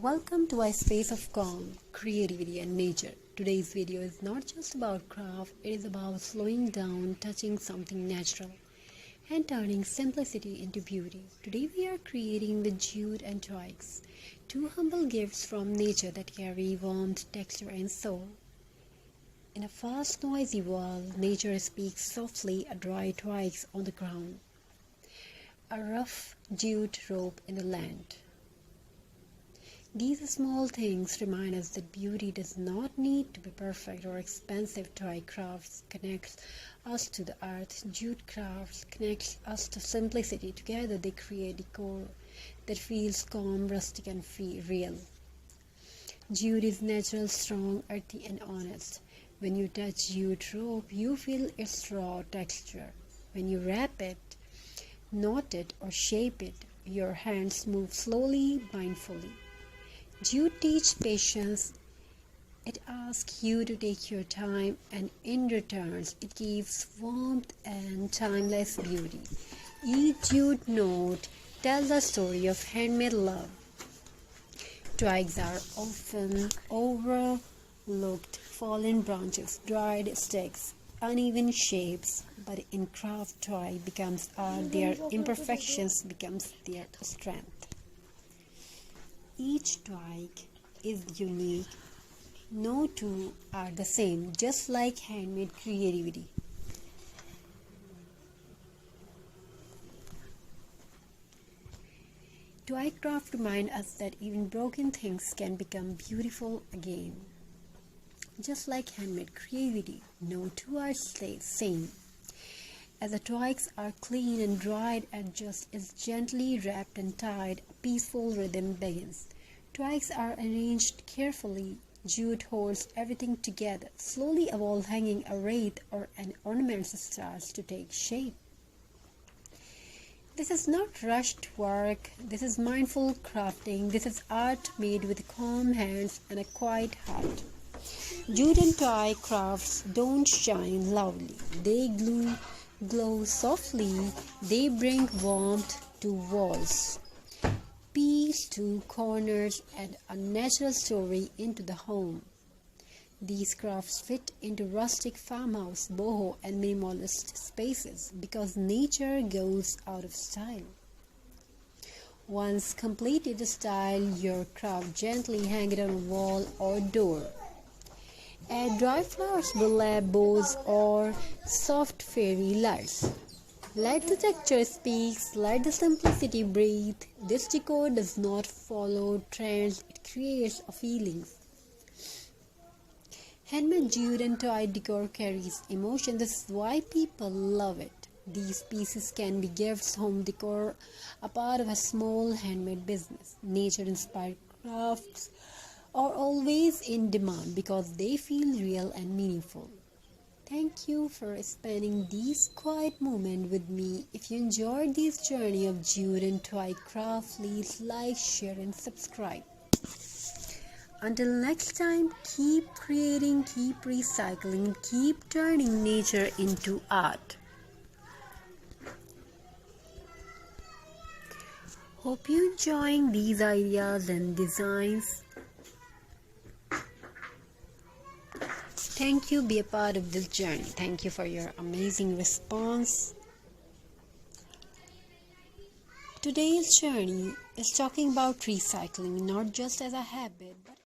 Welcome to a space of calm, creativity and nature. Today's video is not just about craft, it is about slowing down, touching something natural and turning simplicity into beauty. Today we are creating with jute and twigs, two humble gifts from nature that carry warmth, texture and soul. In a fast, noisy world, nature speaks softly, a dry twigs on the ground, a rough jute rope in the land. These small things remind us that beauty does not need to be perfect or expensive. Twig crafts connects us to the earth. Jute crafts connects us to simplicity. Together they create decor that feels calm, rustic and real. Jute is natural, strong, earthy and honest. When you touch jute rope, you feel its raw texture. When you wrap it, knot it or shape it, your hands move slowly, mindfully. Jute teaches patience. It asks you to take your time, and in return, it gives warmth and timeless beauty. Each jute note tells a story of handmade love. Twigs are often overlooked, fallen branches, dried sticks, uneven shapes, but in craft, twig becomes art. Their imperfections becomes their strength. Each twig is unique. No two are the same, just like handmade creativity. Twig craft reminds us that even broken things can become beautiful again. Just like handmade creativity, no two are the same. As the twigs are clean and dried and just as gently wrapped and tied, a peaceful rhythm begins. Twigs are arranged carefully. Jute holds everything together. Slowly a wall hanging, a wreath or an ornament starts to take shape. This is not rushed work. This is mindful crafting. This is art made with calm hands and a quiet heart. Jute and twig crafts don't shine loudly. They glow softly. They bring warmth to walls, peace to corners, and a natural story into the home. These crafts fit into rustic farmhouse, boho and minimalist spaces because nature goes out of style. Once completed, style your craft gently, hang it on a wall or door. Add dry flowers, burlap bows or soft fairy lights. Let the texture speak, let the simplicity breathe. This decor does not follow trends, it creates a feeling. Handmade jute and twig decor carries emotion. This is why people love it. These pieces can be gifts, home decor, a part of a small handmade business. Nature-inspired crafts are always in demand because they feel real and meaningful. Thank you for spending these quiet moments with me. If you enjoyed this journey of jute and twig craft, please like, share and subscribe. Until next time, keep creating, keep recycling, keep turning nature into art. Hope you enjoying these ideas and designs. Thank you, be a part of this journey. Thank you for your amazing response. Today's journey is talking about recycling, not just as a habit, but